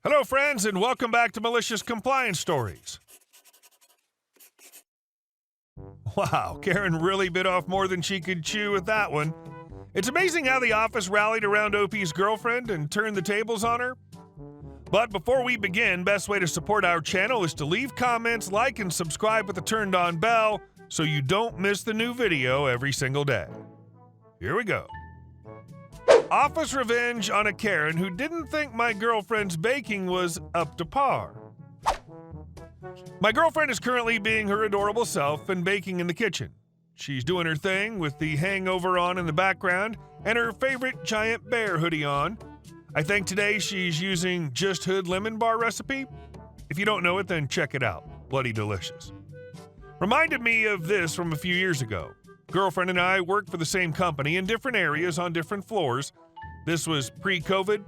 Hello, friends, and welcome back to Malicious Compliance Stories. Wow, Karen really bit off more than she could chew with that one. It's amazing how the office rallied around Opie's girlfriend and turned the tables on her. But before we begin, best way to support our channel is to leave comments, like, and subscribe with the turned-on bell so you don't miss the new video every single day. Here we go. Office revenge on a Karen who didn't think my girlfriend's baking was up to par. My girlfriend is currently being her adorable self and baking in the kitchen. She's doing her thing with the hangover on in the background and her favorite giant bear hoodie on. I think today she's using Just Hood lemon bar recipe. If you don't know it, then check it out. Bloody delicious. Reminded me of this from a few years ago. Girlfriend and I worked for the same company in different areas on different floors. This was pre-COVID.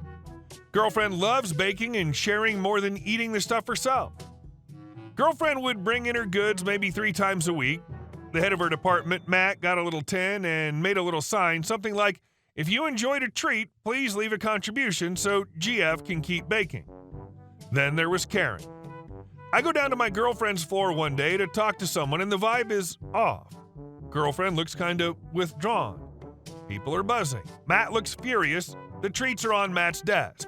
Girlfriend loves baking and sharing more than eating the stuff herself. Girlfriend would bring in her goods maybe 3 times a week. The head of her department, Matt, got a little tin and made a little sign, something like, "If you enjoyed a treat, please leave a contribution so GF can keep baking." Then there was Karen. I go down to my girlfriend's floor one day to talk to someone and the vibe is off. Girlfriend looks kind of withdrawn. People are buzzing. Matt looks furious. The treats are on Matt's desk.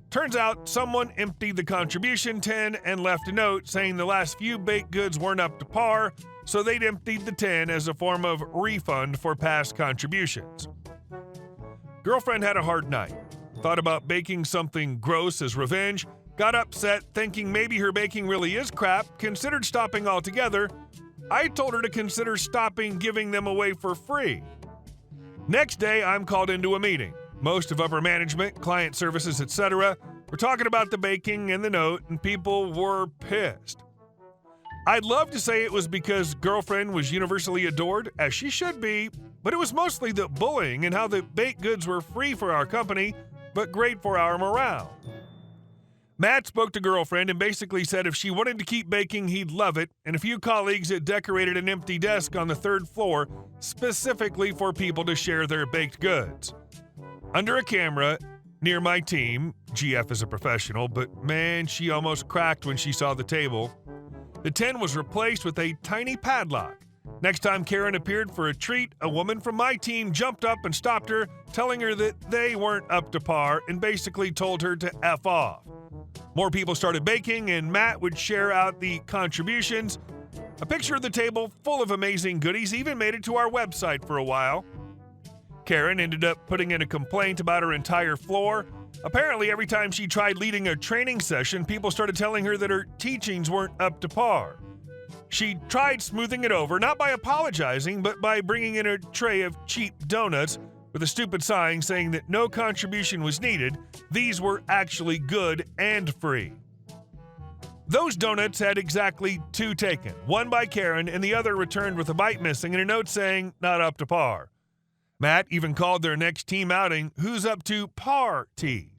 Turns out someone emptied the contribution tin and left a note saying the last few baked goods weren't up to par, so they'd emptied the tin as a form of refund for past contributions. Girlfriend had a hard night. Thought about baking something gross as revenge, got upset thinking maybe her baking really is crap, considered stopping altogether. I told her to consider stopping giving them away for free. Next day, I'm called into a meeting. Most of upper management, client services, etc. were talking about the baking and the note, and people were pissed. I'd love to say it was because girlfriend was universally adored, as she should be, but it was mostly the bullying and how the baked goods were free for our company, but great for our morale. Matt spoke to girlfriend and basically said if she wanted to keep baking, he'd love it, and a few colleagues had decorated an empty desk on the 3rd floor specifically for people to share their baked goods. Under a camera, near my team, GF is a professional, but man, she almost cracked when she saw the table. The tin was replaced with a tiny padlock. Next time Karen appeared for a treat, a woman from my team jumped up and stopped her, telling her that they weren't up to par and basically told her to F off. More people started baking, and Matt would share out the contributions. A picture of the table full of amazing goodies even made it to our website for a while. Karen ended up putting in a complaint about her entire floor. Apparently, every time she tried leading a training session, people started telling her that her teachings weren't up to par. She tried smoothing it over, not by apologizing, but by bringing in a tray of cheap donuts with a stupid sign saying that no contribution was needed. These were actually good and free. Those donuts had exactly 2 taken, one by Karen and the other returned with a bite missing and a note saying not up to par. Matt even called their next team outing Who's Up to Party.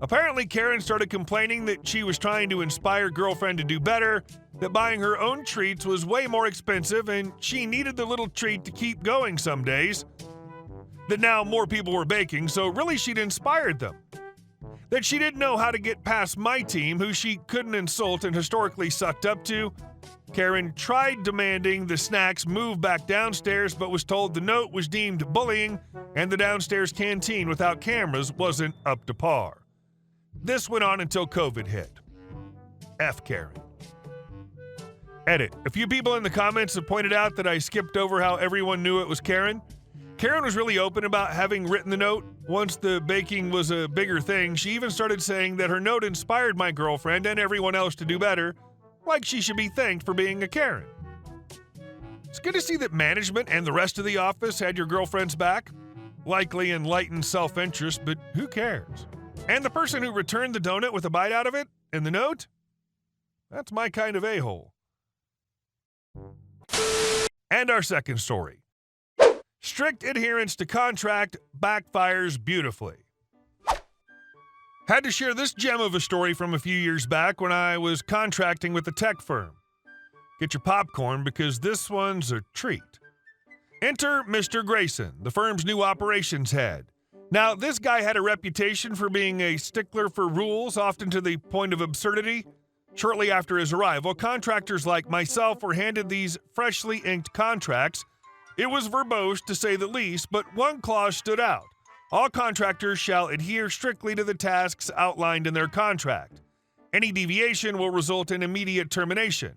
Apparently, Karen started complaining that she was trying to inspire girlfriend to do better, that buying her own treats was way more expensive and she needed the little treat to keep going some days. That now more people were baking, so really she'd inspired them. That she didn't know how to get past my team, who she couldn't insult and historically sucked up to. Karen tried demanding the snacks move back downstairs, but was told the note was deemed bullying and the downstairs canteen without cameras wasn't up to par. This went on until COVID hit. F Karen. Edit. A few people in the comments have pointed out that I skipped over how everyone knew it was Karen. Karen was really open about having written the note. Once the baking was a bigger thing, she even started saying that her note inspired my girlfriend and everyone else to do better, like she should be thanked for being a Karen. It's good to see that management and the rest of the office had your girlfriend's back. Likely enlightened self-interest, but who cares? And the person who returned the donut with a bite out of it and the note? That's my kind of a-hole. And our second story. Strict adherence to contract backfires beautifully. Had to share this gem of a story from a few years back when I was contracting with a tech firm. Get your popcorn because this one's a treat. Enter Mr. Grayson, the firm's new operations head. Now, this guy had a reputation for being a stickler for rules, often to the point of absurdity. Shortly after his arrival, contractors like myself were handed these freshly inked contracts. It was verbose, to say the least, but one clause stood out. All contractors shall adhere strictly to the tasks outlined in their contract. Any deviation will result in immediate termination.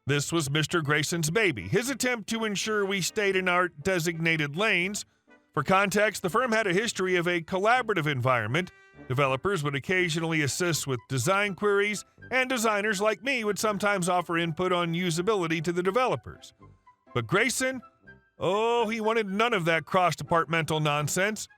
This was Mr. Grayson's baby, his attempt to ensure we stayed in our designated lanes. For context, the firm had a history of a collaborative environment. Developers would occasionally assist with design queries, and designers like me would sometimes offer input on usability to the developers. But Grayson, he wanted none of that cross-departmental nonsense.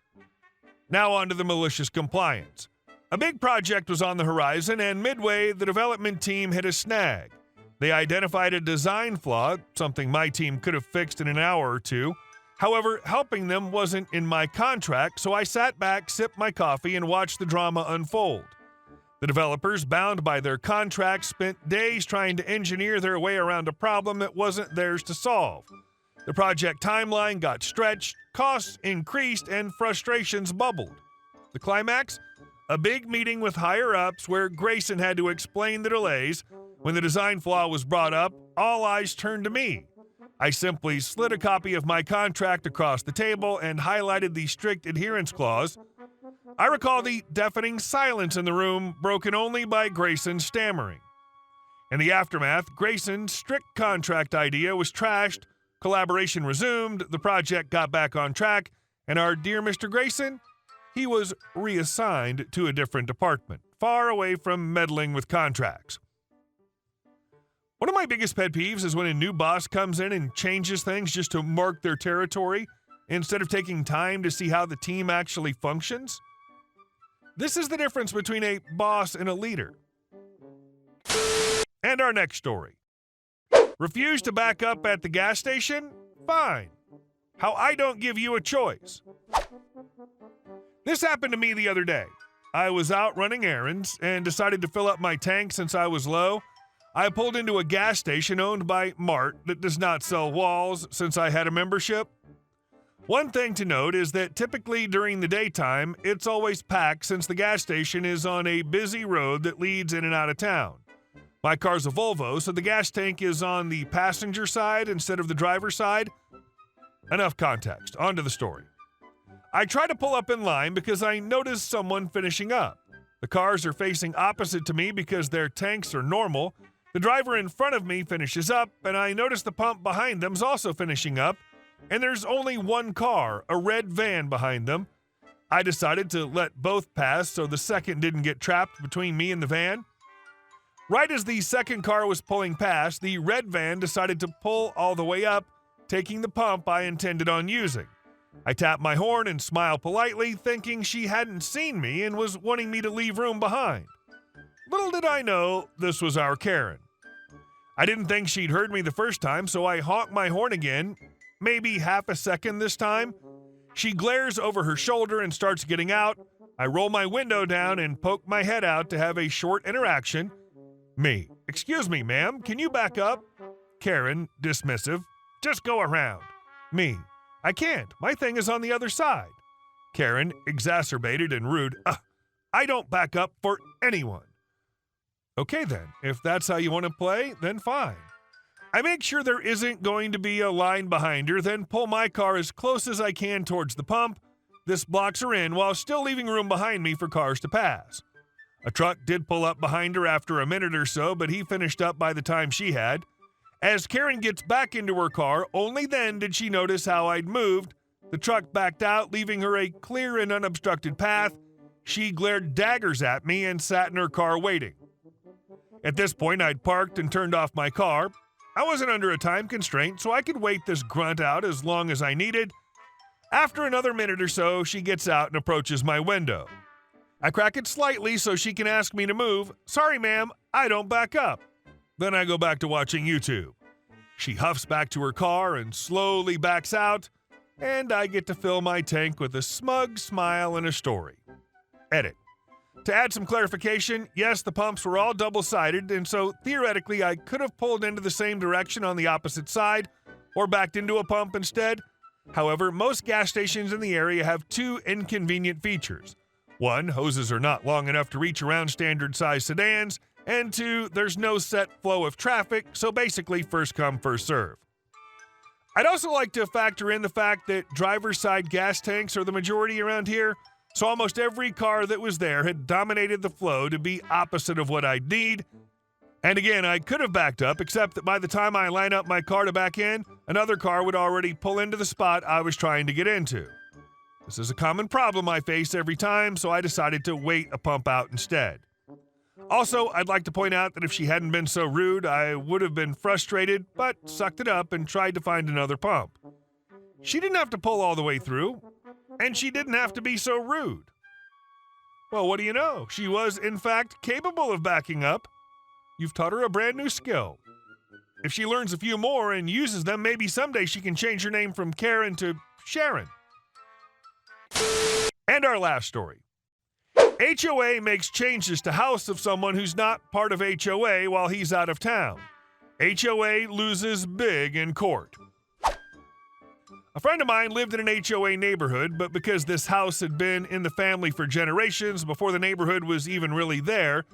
Now on to the malicious compliance. A big project was on the horizon, and midway, the development team hit a snag. They identified a design flaw, something my team could have fixed in an hour or two. However, helping them wasn't in my contract, so I sat back, sipped my coffee, and watched the drama unfold. The developers, bound by their contract, spent days trying to engineer their way around a problem that wasn't theirs to solve. The project timeline got stretched, costs increased, and frustrations bubbled. The climax? A big meeting with higher-ups where Grayson had to explain the delays. When the design flaw was brought up, all eyes turned to me. I simply slid a copy of my contract across the table and highlighted the strict adherence clause. I recall the deafening silence in the room, broken only by Grayson stammering. In the aftermath, Grayson's strict contract idea was trashed, collaboration resumed, the project got back on track, and our dear Mr. Grayson, he was reassigned to a different department, far away from meddling with contracts. One of my biggest pet peeves is when a new boss comes in and changes things just to mark their territory instead of taking time to see how the team actually functions. This is the difference between a boss and a leader. And our next story. Refuse to back up at the gas station? Fine. How I don't give you a choice. This happened to me the other day. I was out running errands and decided to fill up my tank since I was low. I pulled into a gas station owned by Mart that does not sell walls since I had a membership. One thing to note is that typically during the daytime, it's always packed since the gas station is on a busy road that leads in and out of town. My car's a Volvo, so the gas tank is on the passenger side instead of the driver's side. Enough context. On to the story. I try to pull up in line because I noticed someone finishing up. The cars are facing opposite to me because their tanks are normal. The driver in front of me finishes up, and I notice the pump behind them's also finishing up, and there's only one car, a red van behind them. I decided to let both pass so the second didn't get trapped between me and the van. Right as the second car was pulling past, the red van decided to pull all the way up, taking the pump I intended on using. I tapped my horn and smiled politely, thinking she hadn't seen me and was wanting me to leave room behind. Little did I know this was our Karen. I didn't think she'd heard me the first time, so I honked my horn again, maybe half a second this time. She glares over her shoulder and starts getting out. I roll my window down and poke my head out to have a short interaction. Me, excuse me, ma'am, can you back up? Karen, dismissive, just go around. Me, I can't, my thing is on the other side. Karen, exacerbated and rude, I don't back up for anyone. Okay then, if that's how you want to play, then fine. I make sure there isn't going to be a line behind her, then pull my car as close as I can towards the pump. This blocks her in while still leaving room behind me for cars to pass. A truck did pull up behind her after a minute or so, but he finished up by the time she had. As Karen gets back into her car, only then did she notice how I'd moved. The truck backed out, leaving her a clear and unobstructed path. She glared daggers at me and sat in her car waiting. At this point, I'd parked and turned off my car. I wasn't under a time constraint, so I could wait this grunt out as long as I needed. After another minute or so, she gets out and approaches my window. I crack it slightly so she can ask me to move. Sorry, ma'am, I don't back up. Then I go back to watching YouTube. She huffs back to her car and slowly backs out, and I get to fill my tank with a smug smile and a story. Edit. To add some clarification, yes, the pumps were all double-sided, and so theoretically I could have pulled into the same direction on the opposite side or backed into a pump instead. However, most gas stations in the area have two inconvenient features. One, hoses are not long enough to reach around standard-sized sedans, and two, there's no set flow of traffic, so basically first come, first serve. I'd also like to factor in the fact that driver's side gas tanks are the majority around here, so almost every car that was there had dominated the flow to be opposite of what I'd need. And again, I could have backed up, except that by the time I line up my car to back in, another car would already pull into the spot I was trying to get into. This is a common problem I face every time, so I decided to wait a pump out instead. Also, I'd like to point out that if she hadn't been so rude, I would have been frustrated, but sucked it up and tried to find another pump. She didn't have to pull all the way through, and she didn't have to be so rude. Well, what do you know? She was, in fact, capable of backing up. You've taught her a brand new skill. If she learns a few more and uses them, maybe someday she can change her name from Karen to Sharon. And our last story. HOA makes changes to house of someone who's not part of HOA while he's out of town. HOA loses big in court. A friend of mine lived in an HOA neighborhood, but because this house had been in the family for generations before the neighborhood was even really there,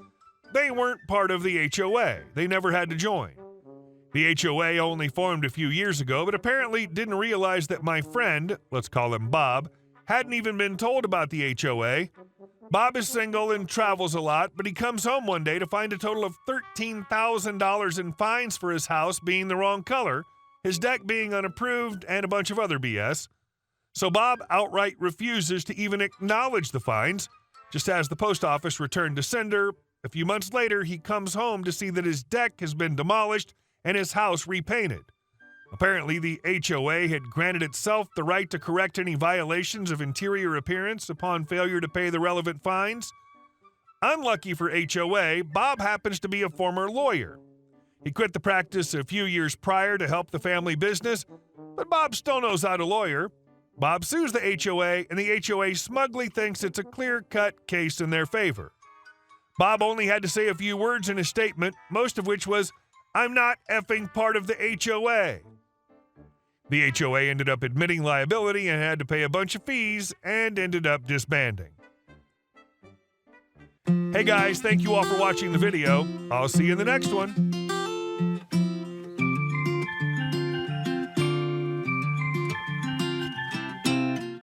they weren't part of the HOA. They never had to join. The HOA only formed a few years ago, but apparently didn't realize that my friend, let's call him Bob, hadn't even been told about the HOA. Bob is single and travels a lot, but he comes home one day to find a total of $13,000 in fines for his house being the wrong color, his deck being unapproved, and a bunch of other BS. So Bob outright refuses to even acknowledge the fines. Just as the post office returned to sender, a few months later, he comes home to see that his deck has been demolished and his house repainted. Apparently, the HOA had granted itself the right to correct any violations of interior appearance upon failure to pay the relevant fines. Unlucky for HOA, Bob happens to be a former lawyer. He quit the practice a few years prior to help the family business, but Bob still knows how to lawyer. Bob sues the HOA, and the HOA smugly thinks it's a clear-cut case in their favor. Bob only had to say a few words in his statement, most of which was, "I'm not effing part of the HOA." The HOA ended up admitting liability and had to pay a bunch of fees and ended up disbanding. Hey guys, thank you all for watching the video. I'll see you in the next one.